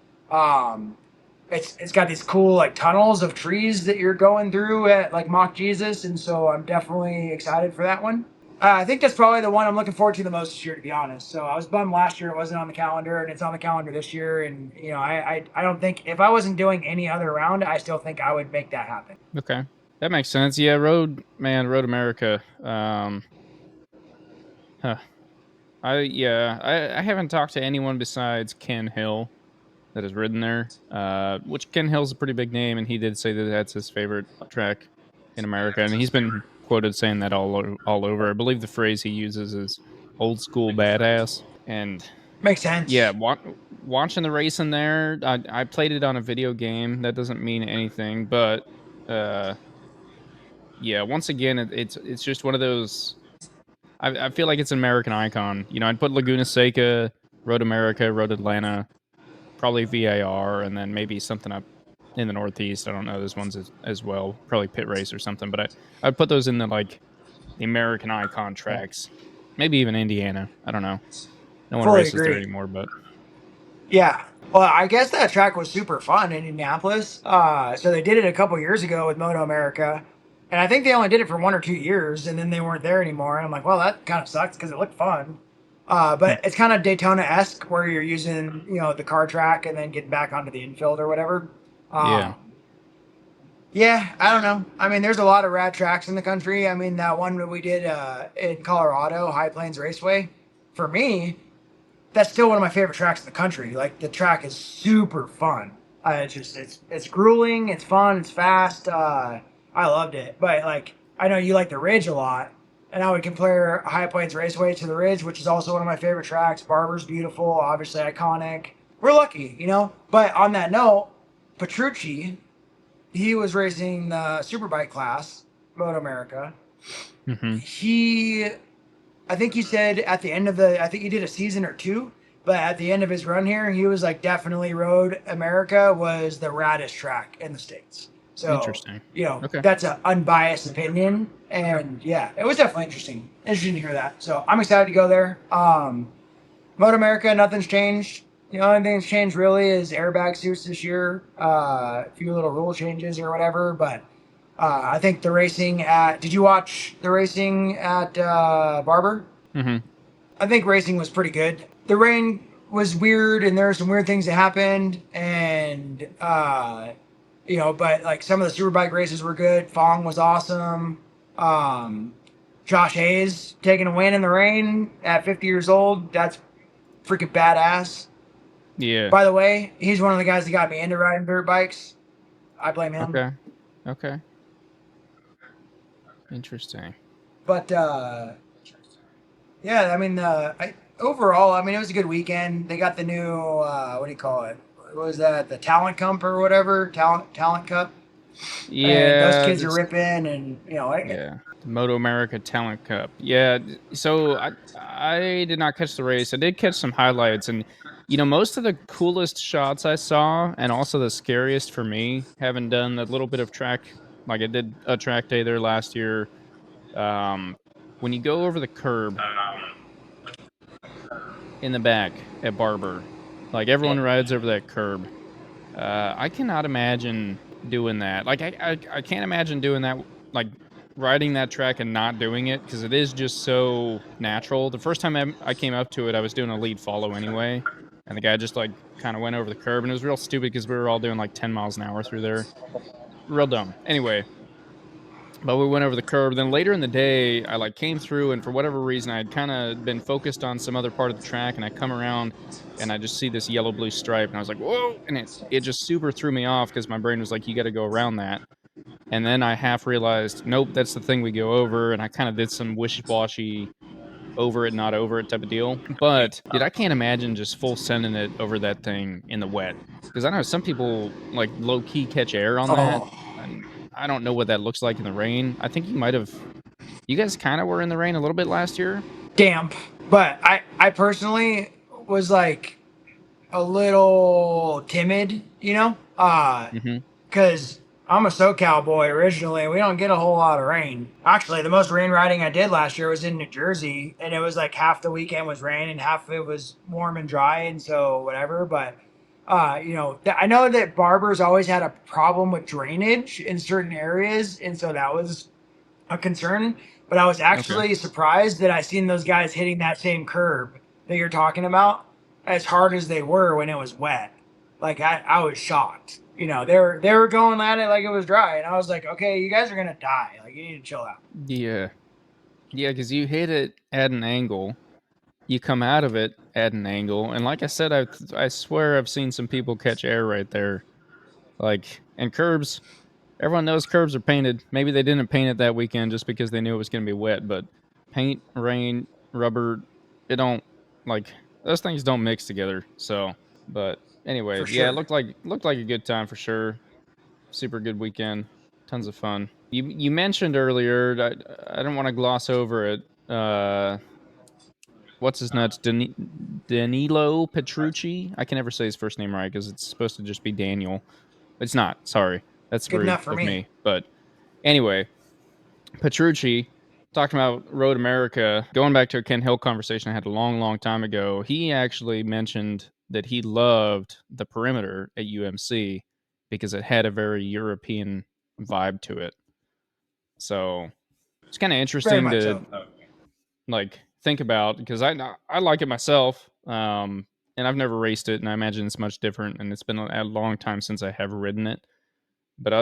It's got these cool like tunnels of trees that you're going through at like Mock Jesus, and so I'm definitely excited for that one. I think that's probably the one I'm looking forward to the most this year, to be honest. So I was bummed last year it wasn't on the calendar, and it's on the calendar this year. And I don't think, if I wasn't doing any other round, I still think I would make that happen. Okay. That makes sense. Yeah, Road America. I haven't talked to anyone besides Ken Hill that has ridden there. Which Ken Hill's a pretty big name, and he did say that that's his favorite track in America, and he's been quoted saying that all over. I believe the phrase he uses is "old school badass," and Makes sense. yeah, watching the race in there, I played it on a video game. That doesn't mean anything, but yeah, once again, it's just one of those. I feel like it's an American icon. I'd put Laguna Seca, Road America, Road Atlanta, probably VAR, and then maybe something up in the Northeast. I don't know those ones as well. Probably Pit Race or something. But I'd put those in the American icon tracks. Maybe even Indiana. I don't know. No one Fully races there agree. anymore, but Yeah. Well, I guess that track was super fun in Indianapolis. So they did it a couple years ago with Moto America. And I think they only did it for 1 or 2 years, and then they weren't there anymore. And I'm like, well, that kind of sucks because it looked fun. But it's kind of Daytona-esque where you're using, the car track and then getting back onto the infield or whatever. Yeah. Yeah, I don't know. I mean, there's a lot of rad tracks in the country. I mean, that one that we did in Colorado, High Plains Raceway, for me, that's still one of my favorite tracks in the country. Like, the track is super fun. It's grueling, it's fun, it's fast. I loved it. But like, I know you like the Ridge a lot, and I would compare High Plains Raceway to the Ridge, which is also one of my favorite tracks. Barber's beautiful, obviously iconic. We're lucky. But on that note, Petrucci, he was racing the Superbike class, Moto America. Mm-hmm. I think he said at the end of I think he did a season or two, but at the end of his run here, he was like, definitely Road America was the raddest track in the States. So, Interesting. Okay. that's an unbiased opinion. And yeah, it was definitely interesting. Interesting to hear that. So I'm excited to go there. Moto America, nothing's changed. The only thing that's changed really is airbag suits this year. A few little rule changes or whatever, but I think the racing at. Did you watch the racing at Barber? Mm-hmm. I think racing was pretty good. The rain was weird, and there were some weird things that happened, and but like some of the superbike races were good. Fong was awesome. Josh Hayes taking a win in the rain at 50 years old. That's freaking badass. Yeah. By the way, he's one of the guys that got me into riding dirt bikes. I blame him. Okay. Interesting. But yeah, I mean, overall, I mean, it was a good weekend. They got the new what do you call it? What was that? The Talent Cup or whatever? Talent Cup. Yeah. And those kids are ripping, and Yeah. The Moto America Talent Cup. Yeah. So I did not catch the race. I did catch some highlights, and most of the coolest shots I saw, and also the scariest for me, having done a little bit of track, like I did a track day there last year. When you go over the curb in the back at Barber, like everyone rides over that curb. I cannot imagine doing that. Like I can't imagine doing that, like riding that track and not doing it, because it is just so natural. The first time I came up to it, I was doing a lead follow anyway, and the guy just like kind of went over the curb, and it was real stupid because we were all doing like 10 miles an hour through there. Real dumb. Anyway, but we went over the curb. Then later in the day, I like came through, and for whatever reason, I had kind of been focused on some other part of the track, and I come around, and I just see this yellow blue stripe, and I was like, "Whoa!" And it just super threw me off because my brain was like, "You got to go around that." And then I half realized, nope, that's the thing we go over, and I kind of did some wishy-washy over it, not over it type of deal. But dude, I can't imagine just full sending it over that thing in the wet, because I know some people like low key catch air on that, and I don't know what that looks like in the rain. I think you guys kind of were in the rain a little bit last year. damp. But I personally was like a little timid, Mm-hmm. because I'm a SoCal boy originally. We don't get a whole lot of rain. Actually, the most rain riding I did last year was in New Jersey, and it was like half the weekend was rain and half of it was warm and dry, and so whatever. But I know that Barbers always had a problem with drainage in certain areas, and so that was a concern. But I was Okay. actually surprised that I seen those guys hitting that same curb that you're talking about as hard as they were when it was wet. Like I was shocked. They were going at it like it was dry, and I was like, okay, you guys are gonna die. Like you need to chill out. Yeah. Yeah, because you hit it at an angle, you come out of it at an angle, and like I said, I swear I've seen some people catch air right there. Like, and curbs, everyone knows curbs are painted. Maybe they didn't paint it that weekend just because they knew it was going to be wet, but paint, rain, rubber, it don't, like, those things don't mix together. So, but anyway, For yeah, it sure. looked like a good time for sure. Super good weekend. Tons of fun. You mentioned earlier, I don't want to gloss over it. What's his nuts? Danilo Petrucci. I can never say his first name right because it's supposed to just be Daniel. It's not. Sorry, that's Good rude enough for of me. me. But anyway, Petrucci talking about Road America. Going back to a Ken Hill conversation I had a long, long time ago. He actually mentioned that he loved the perimeter at UMC because it had a very European vibe to it. So it's kind of Very interesting much to so. like think about, because I like it myself, and I've never raced it, and I imagine it's much different, and it's been a long time since I have ridden it. But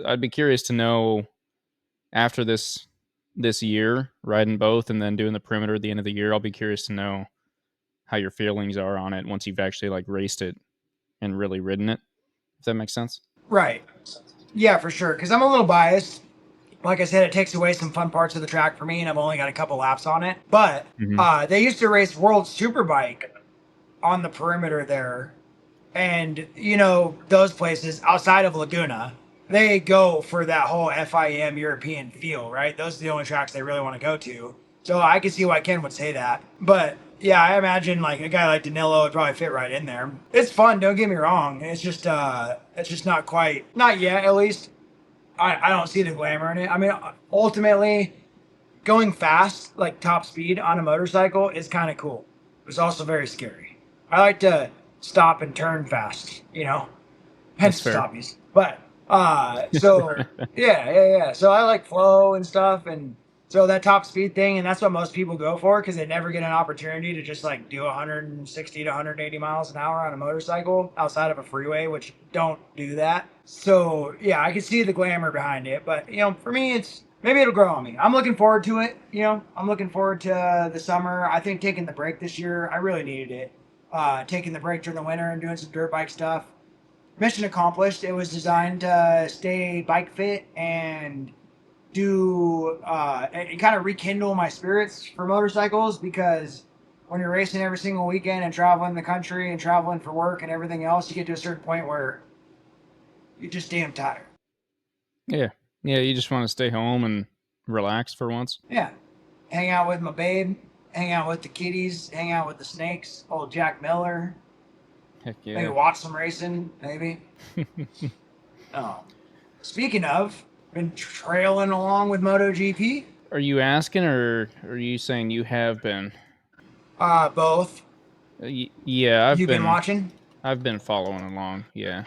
I'd be curious to know after this year riding both and then doing the perimeter at the end of the year. I'll be curious to know how your feelings are on it once you've actually like raced it and really ridden it. If that makes sense. Right. Yeah, for sure. Because I'm a little biased. Like I said, it takes away some fun parts of the track for me, and I've only got a couple laps on it. But Mm-hmm. they used to race World Superbike on the perimeter there. And, you know, those places outside of Laguna, they go for that whole FIM European feel, right? Those are the only tracks they really want to go to. So I can see why Ken would say that. But yeah, I imagine like a guy like Danilo would probably fit right in there. It's fun, don't get me wrong. It's just not quite, not yet at least. I don't see the glamour in it. I mean, ultimately, going fast, like top speed on a motorcycle, is kind of cool. It's also very scary. I like to stop and turn fast, you know, That's hence the fair. stoppies. But so yeah. So I like flow and stuff, and so that top speed thing, and that's what most people go for because they never get an opportunity to just like do 160 to 180 miles an hour on a motorcycle outside of a freeway, which don't do that. So yeah, I can see the glamour behind it, but you know, for me, it's maybe it'll grow on me. I'm looking forward to it. You know, I'm looking forward to the summer. I think taking the break this year, I really needed it. Taking the break during the winter and doing some dirt bike stuff. Mission accomplished. It was designed to stay bike fit and do and kind of rekindle my spirits for motorcycles because when you're racing every single weekend and traveling the country and traveling for work and everything else, you get to a certain point where you're just damn tired. Yeah. Yeah, you just want to stay home and relax for once. Yeah. Hang out with my babe, hang out with the kitties, hang out with the snakes, old Jack Miller, Heck maybe yeah. watch some racing, maybe. Oh. Speaking of, been trailing along with MotoGP. Are you asking, or are you saying you have been? Both. Yeah, You've been watching? I've been following along. Yeah.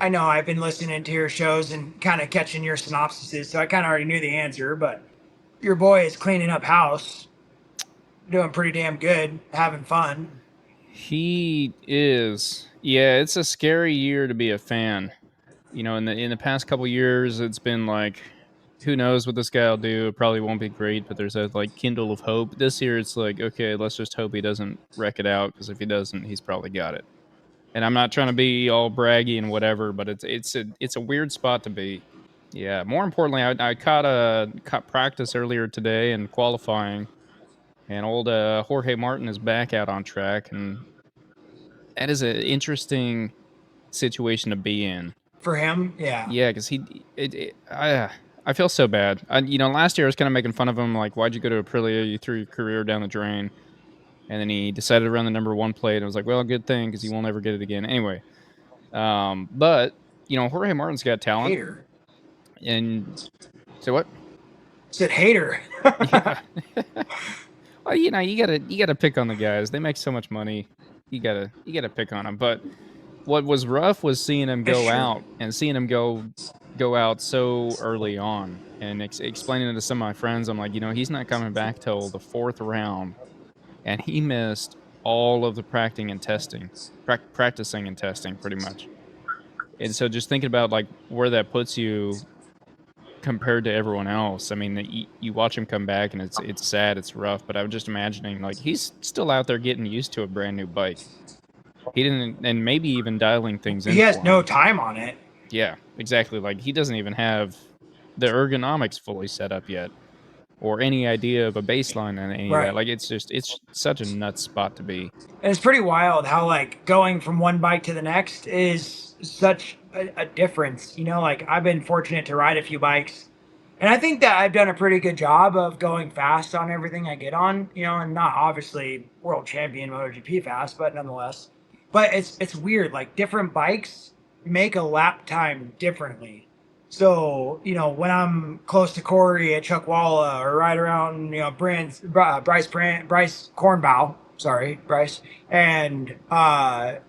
I know I've been listening to your shows and kind of catching your synopsises, so I kind of already knew the answer, but your boy is cleaning up house, doing pretty damn good, having fun. He is. Yeah, it's a scary year to be a fan. You know, in the past couple years, it's been like, who knows what this guy will do? It probably won't be great, but there's a like kindle of hope. This year, it's like, okay, let's just hope he doesn't wreck it out, because if he doesn't, he's probably got it. And I'm not trying to be all braggy and whatever, but it's a weird spot to be. Yeah. More importantly, I caught practice earlier today and qualifying, and old Jorge Martin is back out on track, and that is an interesting situation to be in. For him, yeah. Yeah, because I feel so bad. Last year I was kind of making fun of him, like, why'd you go to Aprilia? You threw your career down the drain. And then he decided to run the number one plate. And I was like, well, good thing, because he won't ever get it again. Anyway, but Jorge Martin's got talent, Hater. and so what? Said hater. Yeah. Well, you gotta pick on the guys. They make so much money. You gotta pick on them. But what was rough was seeing him It's go true. out and seeing him go out so early on, and explaining it to some of my friends. I'm like, he's not coming back till the fourth round, and he missed all of the practicing and testing pretty much. And so just thinking about like where that puts you compared to everyone else. I mean, you watch him come back, and it's sad, it's rough. But I was just imagining, like, he's still out there getting used to a brand new bike. He didn't, and maybe even dialing things He in has for no him. time on it. Yeah, exactly. Like, he doesn't even have the ergonomics fully set up yet, or any idea of a baseline and any of that. Right. Like, it's such a nuts spot to be. And it's pretty wild how like going from one bike to the next is such a difference. You know, like I've been fortunate to ride a few bikes, and I think that I've done a pretty good job of going fast on everything I get on. You know, and not obviously world champion MotoGP fast, but nonetheless. But it's weird. Like different bikes make a lap time differently. So, you know, when I'm close to Corey at Chuckwalla or right around, you know, Bryce Cornbow, sorry, Bryce, and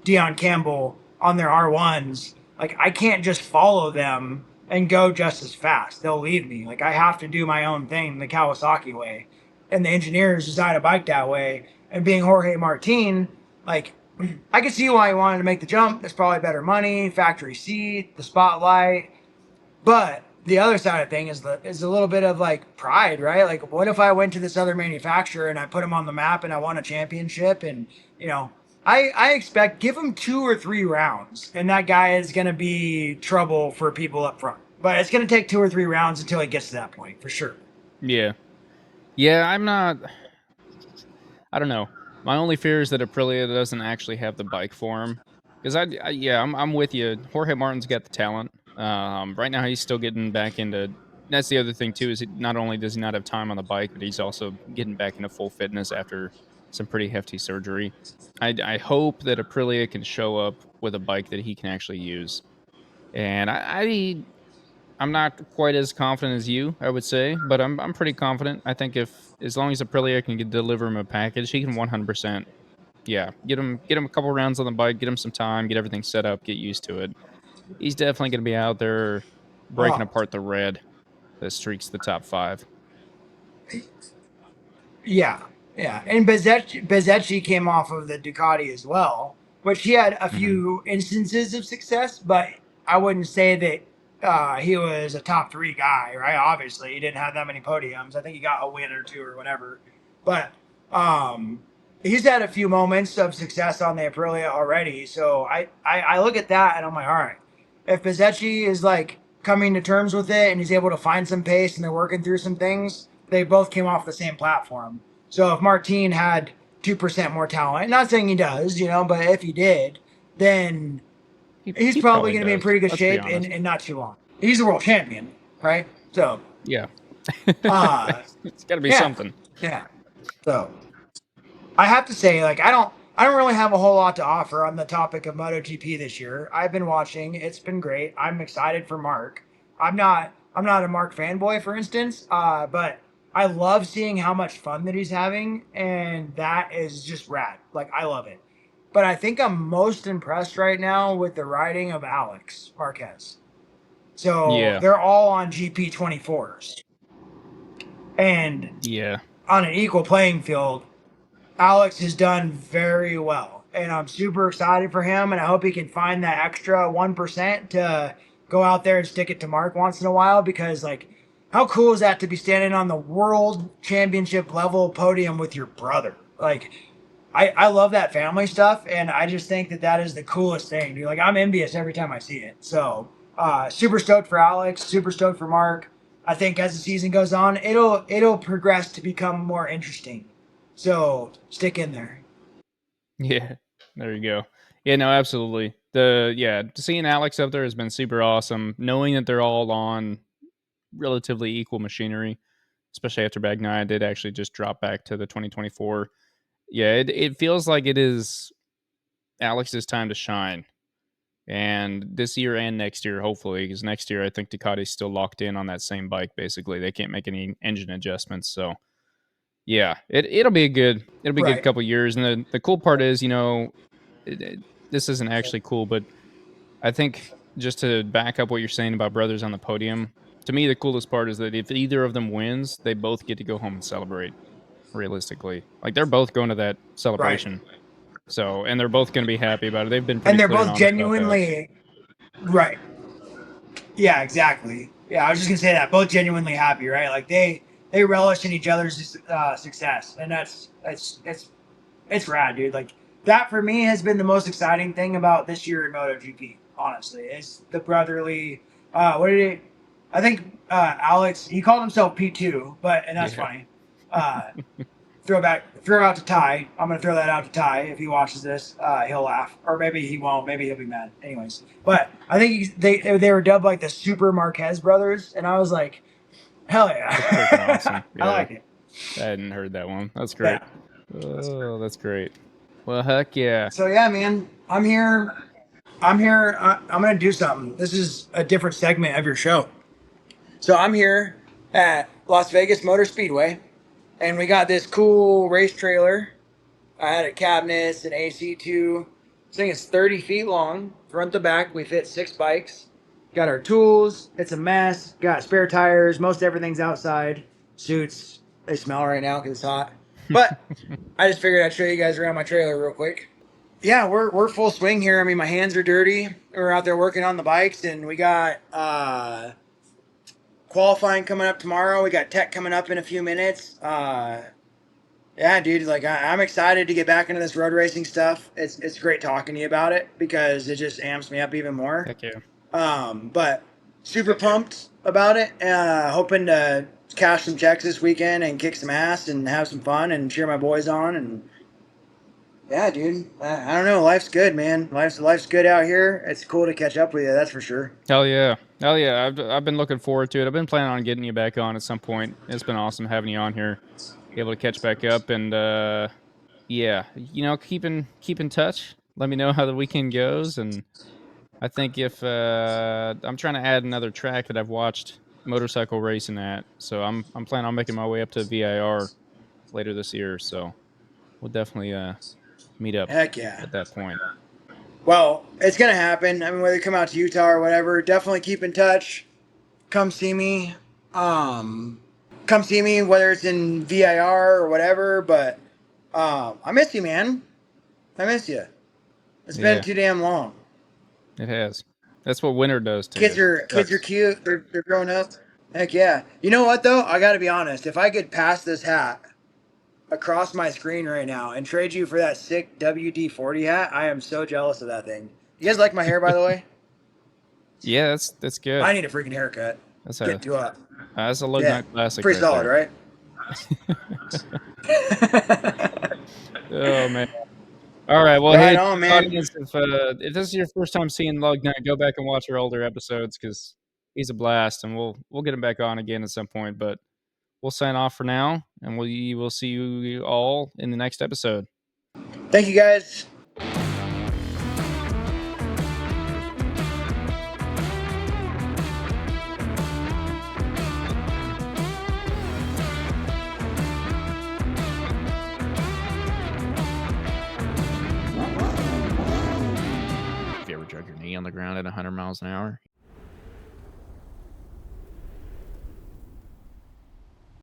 Dion Campbell on their R1s, like I can't just follow them and go just as fast. They'll leave me. Like I have to do my own thing the Kawasaki way, and the engineers designed a bike that way. And being Jorge Martin, like I could see why he wanted to make the jump. There's probably better money, factory seat, the spotlight. But the other side of thing is a little bit of like pride, right? Like, what if I went to this other manufacturer and I put him on the map and I won a championship? And you know, I expect give him 2 or 3 rounds, and that guy is going to be trouble for people up front. But it's going to take 2 or 3 rounds until he gets to that point, for sure. Yeah. Yeah, I'm not. I don't know. My only fear is that Aprilia doesn't actually have the bike for him. Because I'm with you. Jorge Martin's got the talent. Right now, he's still getting back into. That's the other thing too. Is not only does he not have time on the bike, but he's also getting back into full fitness after some pretty hefty surgery. I hope that Aprilia can show up with a bike that he can actually use. And I'm not quite as confident as you, I would say, but I'm pretty confident. I think if as long as Aprilia can deliver him a package, he can 100%. Yeah, get him a couple rounds on the bike, get him some time, get everything set up, get used to it. He's definitely going to be out there breaking Oh, apart the red that streaks the top 5. yeah, yeah. And Bezecchi came off of the Ducati as well, which he had a Hmm. few instances of success, but I wouldn't say that he was a top 3 guy, right? Obviously, he didn't have that many podiums. I think he got a win or 2 or whatever. But he's had a few moments of success on the Aprilia already. So I look at that and I'm like, all right, if Bezecchi is like coming to terms with it and he's able to find some pace and they're working through some things, they both came off the same platform. So if Martin had 2% more talent, not saying he does, but if he did, then he's He probably probably going to be in does. pretty good Let's be shape honest. in not too long. He's the world champion, right? So, Yeah. uh, It's got to be yeah, something. yeah. So I have to say, like, I don't really have a whole lot to offer on the topic of MotoGP this year. I've been watching; it's been great. I'm excited for Mark. I'm not a Mark fanboy, for instance, but I love seeing how much fun that he's having, and that is just rad. Like, I love it. But I think I'm most impressed right now with the riding of Alex Marquez. So Yeah. they're all on GP24s, and Yeah. on an equal playing field, Alex has done very well, and I'm super excited for him. And I hope he can find that extra 1% to go out there and stick it to Mark once in a while. Because, like, how cool is that to be standing on the world championship level podium with your brother? Like, I love that family stuff, and I just think that is the coolest thing, dude. Like, I'm envious every time I see it. So, super stoked for Alex, super stoked for Mark. I think as the season goes on, it'll progress to become more interesting. So stick in there. Yeah, there you go. Yeah, no, absolutely. Seeing Alex up there has been super awesome. Knowing that they're all on relatively equal machinery, especially after Bagnaia did actually just drop back to the 2024. Yeah, it feels like it is Alex's time to shine. And this year and next year, hopefully, because next year I think Ducati's still locked in on that same bike. Basically, they can't make any engine adjustments. So yeah, it'll be a good Right. couple years. And the cool part is, this isn't actually cool, but I think just to back up what you're saying about brothers on the podium, to me the coolest part is that if either of them wins, they both get to go home and celebrate. Realistically, like they're both going to that Right. celebration, so and they're both going to be happy about it. They've been And pretty they're clear and both honest about that. genuinely right. Yeah, exactly. Yeah, I was just gonna say that. Both genuinely happy, right? Like they relish in each other's success, and it's rad, dude. Like that for me has been the most exciting thing about this year in MotoGP. Honestly, is the brotherly. What did he? I think Alex. He called himself P2, and that's Yeah, funny. Uh, throw out to Ty. I'm gonna throw that out to Ty. If he watches this, he'll laugh, or maybe he won't. Maybe he'll be mad. Anyways, but I think they were dubbed like the Super Marquez brothers, and I was like, hell that's freaking yeah, awesome. I Yeah, like it. I hadn't heard that one. That's Yeah. great. Oh, that's great. Well, heck yeah. So yeah, man, I'm here. I'm here. I'm gonna do something. This is a different segment of your show. So I'm here at Las Vegas Motor Speedway, and we got this cool race trailer. I had cabinets and AC too. This thing is 30 feet long, front to back. We fit 6 bikes. got our tools. It's a mess. Got spare tires. Most everything's outside. Suits, they smell right now because it's hot. But I just figured I'd show you guys around my trailer real quick. Yeah, we're full swing here. I mean, my hands are dirty. We're out there working on the bikes, and we got qualifying coming up tomorrow. We got tech coming up in a few minutes. Yeah, dude, like I'm excited to get back into this road racing stuff. It's great talking to you about it because it just amps me up even more. Heck yeah. But super pumped about it. Hoping to cash some checks this weekend and kick some ass and have some fun and cheer my boys on. And yeah, dude, I don't know. Life's good, man. Life's good out here. It's cool to catch up with you. That's for sure. Hell yeah. I've been looking forward to it. I've been planning on getting you back on at some point. It's been awesome having you on here, be able to catch back up, and yeah, you know, keep in touch. Let me know how the weekend goes, and I think if I'm trying to add another track that I've watched motorcycle racing at, so I'm planning on making my way up to VIR later this year. So we'll definitely meet up Heck yeah. at that point. Well, it's going to happen. I mean, whether you come out to Utah or whatever, definitely keep in touch. Come see me. Come see me, whether it's in VIR or whatever. But I miss you, man. I miss you. It's been too damn long. It has. That's what winter does to Kids you. are cute. They're growing up. Heck yeah. You know what, though? I got to be honest. If I could pass this hat across my screen right now and trade you for that sick WD-40 hat, I am so jealous of that thing. You guys like my hair, by the way? Yeah, that's good. I need a freaking haircut. That's Get to up. That's a Lugnut classic. Pretty solid, there. right? Oh man. All right. Well, Right hey, on, man. audience, if this is your first time seeing Lugnut, go back and watch our older episodes because he's a blast, and we'll get him back on again at some point. But we'll sign off for now, and we will see you all in the next episode. Thank you, guys. Have you ever drug your knee on the ground at 100 miles an hour?